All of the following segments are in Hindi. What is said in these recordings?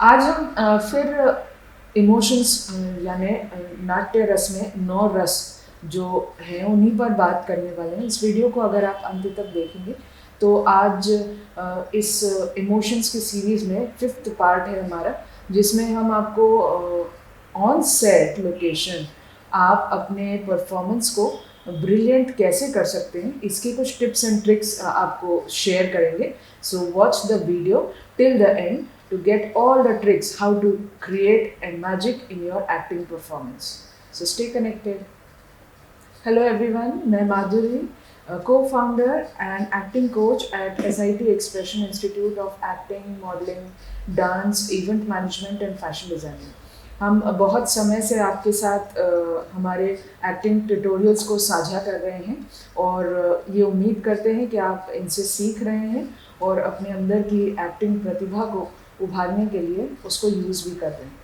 आज हम फिर इमोशंस यानी नाट्य रस में 9 रस जो हैं उन्हीं पर बात करने वाले हैं। इस वीडियो को अगर आप अंत तक देखेंगे तो आज इस इमोशंस की सीरीज़ में 5th पार्ट है हमारा, जिसमें हम आपको ऑन सेट लोकेशन आप अपने परफॉर्मेंस को ब्रिलियंट कैसे कर सकते हैं, इसकी कुछ टिप्स एंड ट्रिक्स आपको शेयर करेंगे। So watch the video till the end to get all the tricks how to create a magic in your acting performance. So stay connected. Hello everyone, मैं माधुरी, co-founder and acting coach at SIT Expression Institute of Acting, Modeling, Dance, Event Management and Fashion Designing. हम बहुत समय से आपके साथ हमारे एक्टिंग ट्यूटोरियल्स को साझा कर रहे हैं और ये उम्मीद करते हैं कि आप इनसे सीख रहे हैं और अपने अंदर की एक्टिंग प्रतिभा को उभारने के लिए उसको यूज़ भी कर रहे हैं।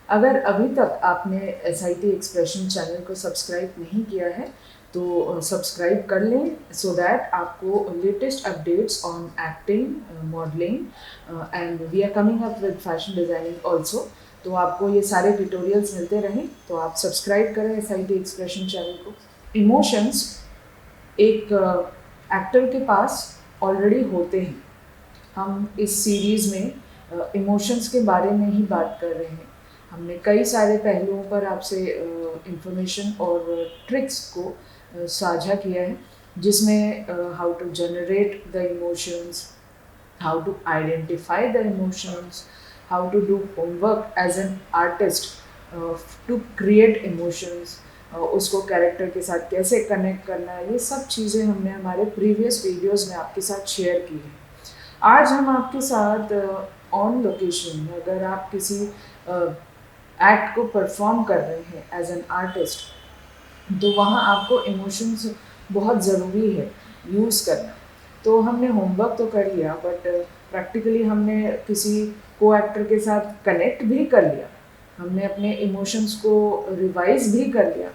अगर अभी तक आपने SIT एक्सप्रेशन चैनल को सब्सक्राइब नहीं किया है तो सब्सक्राइब कर लें सो दैट आपको latest updates on acting, modelling and we are coming up with fashion designing also. तो आपको ये सारे ट्यूटोरियल्स मिलते रहें तो आप सब्सक्राइब करें SIT एक्सप्रेशन चैनल को। इमोशंस एक एक्टर के पास ऑलरेडी होते हैं। हम इस सीरीज़ में इमोशंस के बारे में ही बात कर रहे हैं। हमने कई सारे पहलुओं पर आपसे इंफॉर्मेशन और ट्रिक्स को साझा किया है, जिसमें how to generate the emotions, how to identify the emotions, how to do homework as an artist to create emotions, उसको कैरेक्टर के साथ कैसे कनेक्ट करना है, ये सब चीज़ें हमने हमारे प्रीवियस वीडियोज़ में आपके साथ शेयर की है। आज हम आपके साथ ऑन लोकेशन, अगर आप किसी एक्ट को परफॉर्म कर रहे हैं एज एन आर्टिस्ट, तो वहाँ आपको इमोशंस बहुत ज़रूरी है यूज़ करना। तो हमने होमवर्क तो कर लिया, बट प्रैक्टिकली हमने किसी को एक्टर के साथ कनेक्ट भी कर लिया, हमने अपने इमोशंस को रिवाइज भी कर लिया।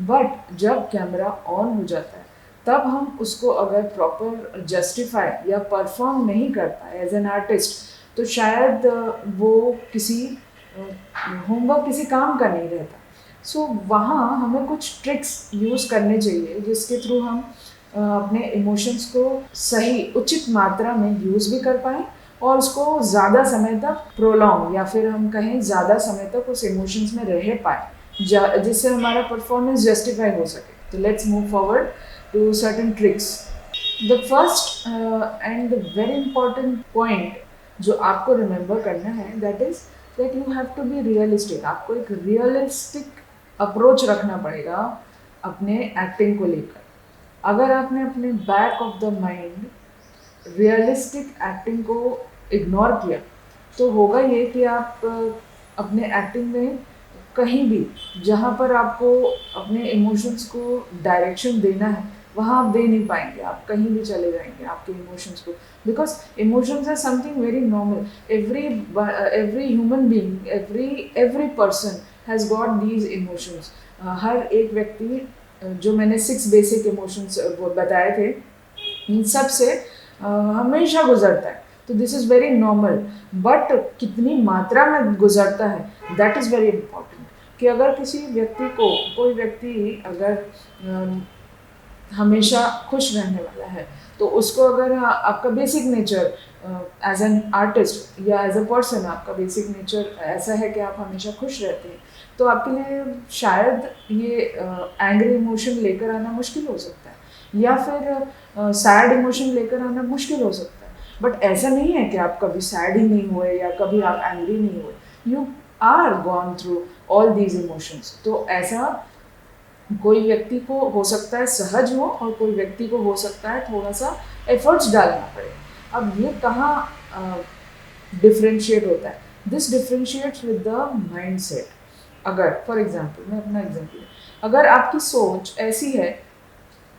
बट जब कैमरा ऑन हो जाता है तब हम उसको अगर प्रॉपर जस्टिफाई या परफॉर्म नहीं कर पाए एज एन आर्टिस्ट, तो शायद वो किसी होमवर्क किसी काम का नहीं रहता। सो वहाँ हमें कुछ ट्रिक्स यूज़ करने चाहिए जिसके थ्रू हम अपने इमोशंस को सही उचित मात्रा में यूज़ भी कर पाएँ और उसको ज़्यादा समय तक प्रोलॉन्ग या फिर हम कहें ज़्यादा समय तक उस इमोशंस में रह पाए, जिससे हमारा परफॉर्मेंस जस्टिफाई हो सके। तो let's move forward to certain tricks. The first and the very important point जो आपको remember करना है, that is that you have to be realistic. आपको एक realistic approach रखना पड़ेगा अपने acting को लेकर। अगर आपने अपने back of the mind realistic acting को ignore किया तो होगा ये कि आप अपने acting में कहीं भी जहाँ पर आपको अपने इमोशंस को डायरेक्शन देना है वहाँ आप दे नहीं पाएंगे, आप कहीं भी चले जाएंगे आपके इमोशंस को, because emotions are something very normal. Every human being, every person has got these emotions. हर एक व्यक्ति, जो मैंने 6 बेसिक इमोशंस बताए थे, इन सब से हमेशा गुजरता है। तो this is very normal, but कितनी मात्रा में गुजरता है दैट इज़ वेरी इम्पॉर्टेंट। कि अगर किसी व्यक्ति को, कोई व्यक्ति अगर हमेशा खुश रहने वाला है, तो उसको अगर आपका basic nature as an artist या एज अ पर्सन आपका बेसिक नेचर ऐसा है कि आप हमेशा खुश रहते हैं, तो आपके लिए शायद ये एंग्री इमोशन लेकर आना मुश्किल हो सकता है या फिर सैड इमोशन लेकर आना मुश्किल हो सकता है। बट ऐसा नहीं है कि आप कभी सैड ही नहीं हुए या कभी आप एंग्री नहीं हुए, you are gone through all these emotions. तो ऐसा कोई व्यक्ति को हो सकता है सहज हो और कोई व्यक्ति को हो सकता है थोड़ा सा एफर्ट्स डालना पड़े। अब ये कहाँ डिफ्रेंशिएट होता है? This differentiates with the mind set. अगर फॉर एग्जाम्पल, मैं अपना एग्जाम्पल, अगर आपकी सोच ऐसी है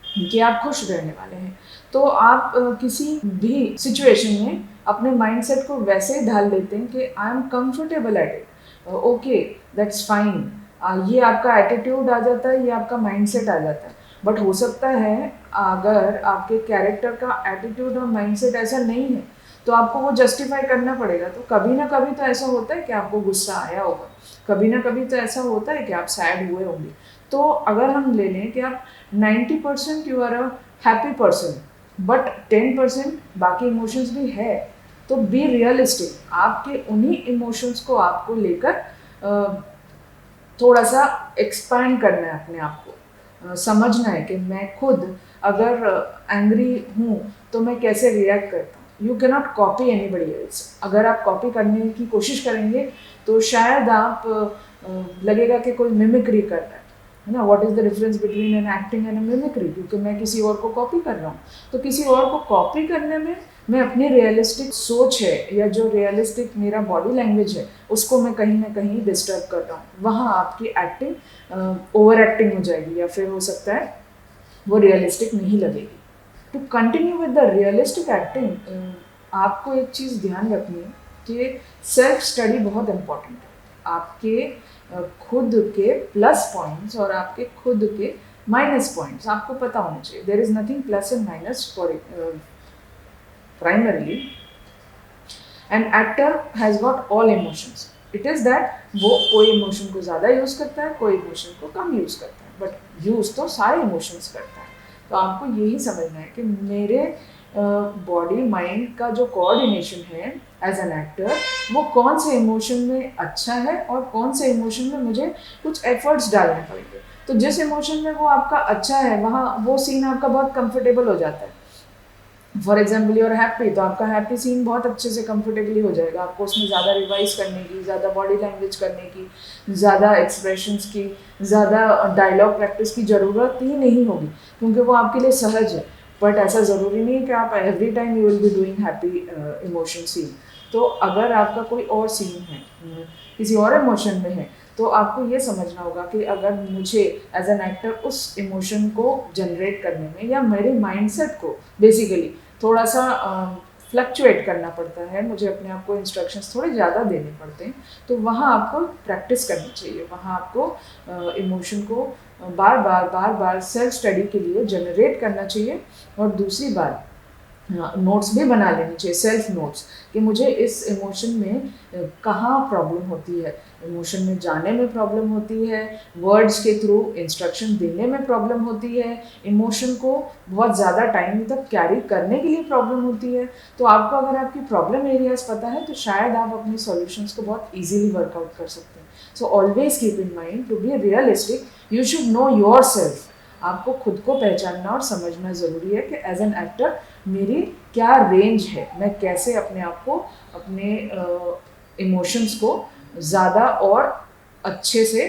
कि आप खुश रहने वाले हैं, तो आप किसी भी सिचुएशन में अपने माइंड सेट को वैसे ही ढाल लेते हैं कि I am comfortable at it, okay that's fine. ये आपका एटीट्यूड आ जाता है, ये आपका माइंडसेट आ जाता है। बट हो सकता है अगर आपके कैरेक्टर का एटीट्यूड और माइंडसेट ऐसा नहीं है, तो आपको वो जस्टिफाई करना पड़ेगा। तो कभी ना कभी तो ऐसा होता है कि आपको गुस्सा आया होगा, कभी ना कभी तो ऐसा होता है कि आप सैड हुए होंगे। तो अगर हम ले लें कि आप 90% you are a happy person but 10% बाकी इमोशंस भी है, तो बी रियलिस्टिक। आपके उन्हीं इमोशंस को आपको लेकर थोड़ा सा एक्सपैंड करना है अपने आप को। समझना है कि मैं खुद अगर एंग्री हूँ तो मैं कैसे रिएक्ट करता हूँ। You can not copy anybody else. अगर आप कॉपी करने की कोशिश करेंगे तो शायद आप लगेगा कि कोई मिमिक्री कर रहा है ना। What is the difference between an acting and mimicry? क्योंकि मैं किसी और को कॉपी कर रहा हूँ, तो किसी और को कॉपी करने में मैं अपनी रियलिस्टिक सोच है या जो रियलिस्टिक मेरा बॉडी लैंग्वेज है उसको मैं कहीं ना कहीं डिस्टर्ब कर रहा हूँ। वहाँ आपकी एक्टिंग ओवर एक्टिंग हो जाएगी, या फिर हो सकता है वो रियलिस्टिक नहीं लगेगी। To continue with the realistic acting आपको एक चीज़ ध्यान रखनी है कि सेल्फ स्टडी बहुत इम्पॉर्टेंट है। आपके खुद के प्लस पॉइंट्स और आपके खुद के माइनस पॉइंट्स आपको पता होने चाहिए। There is nothing plus and minus for primarily an actor has got all emotions. It is that वो कोई इमोशन को ज़्यादा यूज़ करता है, कोई इमोशन को कम यूज़ करता है, बट यूज़ तो सारे इमोशंस करता है। तो आपको यही समझना है कि मेरे बॉडी माइंड का जो कोऑर्डिनेशन है एज एन एक्टर, वो कौन से इमोशन में अच्छा है और कौन से इमोशन में मुझे कुछ एफर्ट्स डालने पड़ेंगे। तो जिस इमोशन में वो आपका अच्छा है वहाँ वो सीन आपका बहुत कंफर्टेबल हो जाता है। For example you are happy, तो आपका हैप्पी सीन बहुत अच्छे से कंफर्टेबली हो जाएगा। आपको उसमें ज़्यादा रिवाइज करने की, ज़्यादा बॉडी लैंग्वेज करने की, ज़्यादा एक्सप्रेशंस की, ज़्यादा डायलॉग प्रैक्टिस की ज़रूरत ही नहीं होगी, क्योंकि वो आपके लिए सहज है। बट ऐसा ज़रूरी नहीं है कि आप every time you will be doing happy emotion scene. तो अगर आपका कोई और सीन है किसी और इमोशन में है, तो आपको ये समझना होगा कि अगर मुझे एज एन एक्टर उस इमोशन को जनरेट करने में या मेरे माइंडसेट को बेसिकली थोड़ा सा फ्लक्चुएट करना पड़ता है, मुझे अपने आप को इंस्ट्रक्शंस थोड़े ज़्यादा देने पड़ते हैं, तो वहाँ आपको प्रैक्टिस करनी चाहिए। वहाँ आपको इमोशन को बार बार सेल्फ स्टडी के लिए जनरेट करना चाहिए। और दूसरी बात, नोट्स भी बना लेनी चाहिए, सेल्फ नोट्स, कि मुझे इस इमोशन में कहाँ प्रॉब्लम होती है। इमोशन में जाने में प्रॉब्लम होती है, वर्ड्स के थ्रू इंस्ट्रक्शन देने में प्रॉब्लम होती है, इमोशन को बहुत ज़्यादा टाइम तक कैरी करने के लिए प्रॉब्लम होती है। तो आपको अगर आपकी प्रॉब्लम एरियाज पता है तो शायद आप अपने सॉल्यूशंस को बहुत ईजीली वर्कआउट कर सकते हैं। So always keep in mind to be realistic you should know yourself. आपको खुद को पहचानना और समझना ज़रूरी है कि एज एन एक्टर मेरी क्या रेंज है, मैं कैसे अपने आप को, अपने इमोशंस को ज़्यादा और अच्छे से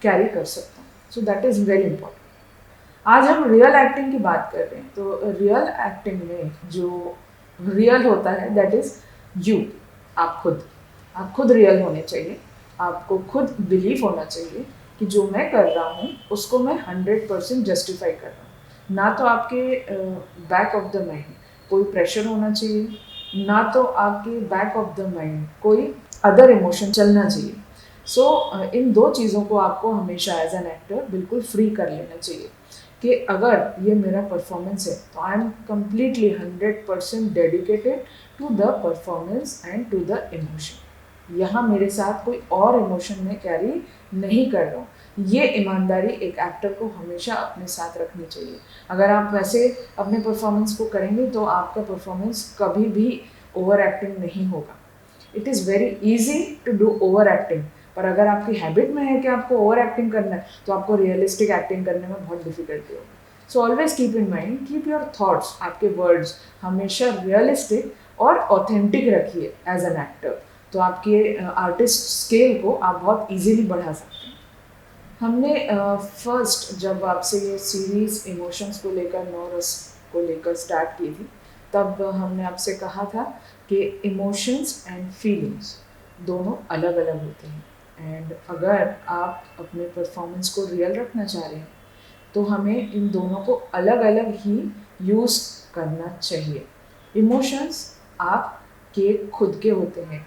कैरी कर सकता हूँ। So that is very important. आज हम रियल एक्टिंग की बात कर रहे हैं, तो रियल एक्टिंग में जो रियल होता है दैट इज़ यू। आप खुद रियल होने चाहिए। आपको खुद बिलीव होना चाहिए कि जो मैं कर रहा हूँ उसको मैं 100% जस्टिफाई कर रहा हूँ। ना तो आपके बैक ऑफ द माइंड कोई प्रेशर होना चाहिए, ना तो आपके बैक ऑफ द माइंड कोई अदर इमोशन चलना चाहिए। सो इन दो चीज़ों को आपको हमेशा एज एन एक्टर बिल्कुल फ्री कर लेना चाहिए कि अगर ये मेरा परफॉर्मेंस है तो I am completely 100% dedicated to the performance and to the emotion. यहाँ मेरे साथ कोई और इमोशन में कैरी नहीं कर रहा हूँ। ये ईमानदारी एक एक्टर को हमेशा अपने साथ रखनी चाहिए। अगर आप वैसे अपने परफॉर्मेंस को करेंगे तो आपका परफॉर्मेंस कभी भी ओवर एक्टिंग नहीं होगा। It is very easy to do over acting, पर अगर आपकी हैबिट में है कि आपको ओवर एक्टिंग करना है तो आपको रियलिस्टिक एक्टिंग करने में बहुत डिफिकल्टी होगी। सो always keep in mind, keep your thoughts, आपके वर्ड्स हमेशा रियलिस्टिक और ऑथेंटिक रखिए एज एन एक्टर। तो आपके आर्टिस्ट स्केल को आप बहुत इजीली बढ़ा सकते हैं। हमने फर्स्ट जब आपसे ये सीरीज़ इमोशंस को लेकर, नॉरस को लेकर स्टार्ट की थी, तब हमने आपसे कहा था कि इमोशंस एंड फीलिंग्स दोनों अलग अलग होते हैं। एंड अगर आप अपने परफॉर्मेंस को रियल रखना चाह रहे हैं तो हमें इन दोनों को अलग अलग ही यूज़ करना चाहिए। इमोशंस आपके खुद के होते हैं,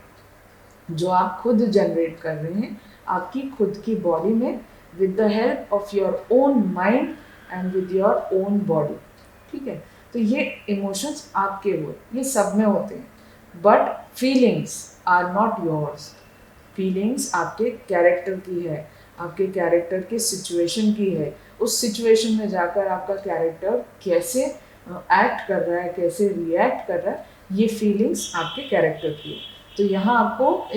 जो आप खुद जनरेट कर रहे हैं आपकी खुद की बॉडी में, with the help of your own mind and with your own body. ठीक है, तो ये इमोशंस आपके हुए, ये सब में होते हैं। But feelings are not yours. Feelings आपके कैरेक्टर की है, आपके कैरेक्टर के सिचुएशन की है। उस सिचुएशन में जाकर आपका कैरेक्टर कैसे एक्ट कर रहा है, कैसे रिएक्ट कर रहा है, ये फीलिंग्स आपके कैरेक्टर की है। तो यहाँ आपको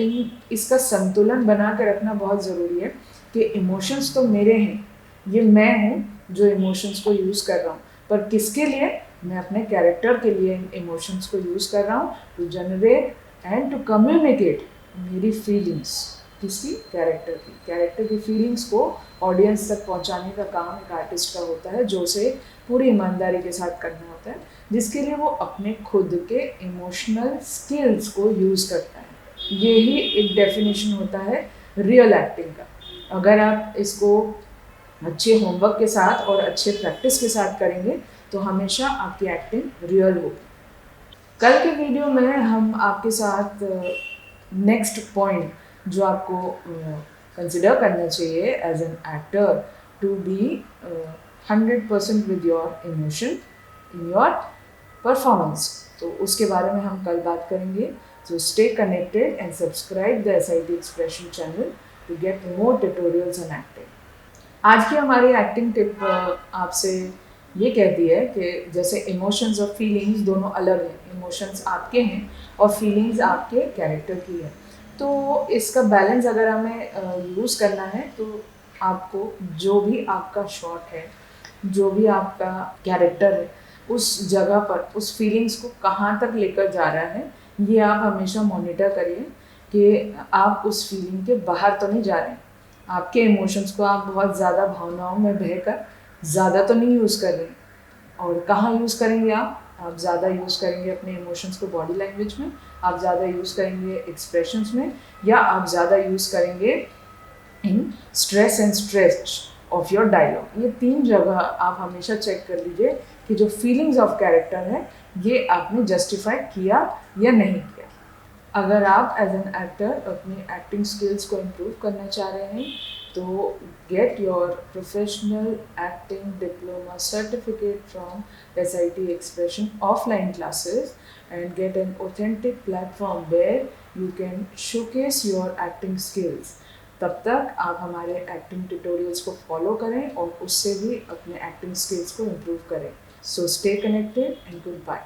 इसका संतुलन बना के रखना बहुत ज़रूरी है कि इमोशंस तो मेरे हैं, ये मैं हूँ जो इमोशंस को यूज़ कर रहा हूँ, पर किसके लिए? मैं अपने कैरेक्टर के लिए इन इमोशंस को यूज़ कर रहा हूँ to generate and to communicate मेरी फीलिंग्स। किसकी? कैरेक्टर की फीलिंग्स को ऑडियंस तक पहुंचाने का काम एक आर्टिस्ट का होता है, जो उसे पूरी ईमानदारी के साथ करना होता है, जिसके लिए वो अपने खुद के इमोशनल स्किल्स को यूज़ करता है। यही एक डेफिनेशन होता है रियल एक्टिंग का। अगर आप इसको अच्छे होमवर्क के साथ और अच्छे प्रैक्टिस के साथ करेंगे तो हमेशा आपकी एक्टिंग रियल होगी। कल के वीडियो में हम आपके साथ नेक्स्ट पॉइंट जो आपको कंसिडर करना चाहिए as an actor to be 100% with your emotion in your performance, तो उसके बारे में हम कल बात करेंगे। So stay connected and subscribe the SIT Expression channel to get more tutorials on acting. आज की हमारी एक्टिंग टिप आपसे ये कहती है कि जैसे इमोशंस और फीलिंग्स दोनों अलग हैं, इमोशंस आपके हैं और फीलिंग्स आपके कैरेक्टर की है, तो इसका बैलेंस अगर हमें यूज़ करना है तो आपको जो भी आपका शॉट है, जो भी आपका कैरेक्टर है, उस जगह पर उस फीलिंग्स को कहाँ तक लेकर जा रहा है, ये आप हमेशा मॉनिटर करिए कि आप उस फीलिंग के बाहर तो नहीं जा रहे हैं। आपके इमोशंस को आप बहुत ज़्यादा भावनाओं में बहकर ज़्यादा तो नहीं यूज़ कर रहे हैं। और कहाँ यूज़ करेंगे आप ज़्यादा यूज़ करेंगे अपने इमोशंस को बॉडी लैंग्वेज में, आप ज़्यादा यूज़ करेंगे एक्सप्रेशंस में, या आप ज़्यादा यूज़ करेंगे in stress and stretch of your dialogue. ये 3 जगह आप हमेशा चेक कर लीजिए कि जो फीलिंग्स ऑफ कैरेक्टर है ये आपने जस्टिफाई किया या नहीं किया। अगर आप एज एन एक्टर अपनी एक्टिंग स्किल्स को इम्प्रूव करना चाह रहे हैं तो get your professional acting diploma certificate from SIT Expression offline classes and get an authentic platform where you can showcase your acting skills. तब तक आप हमारे एक्टिंग ट्यूटोरियल्स को फॉलो करें और उससे भी अपने एक्टिंग स्किल्स को इम्प्रूव करें। So stay connected and good bye.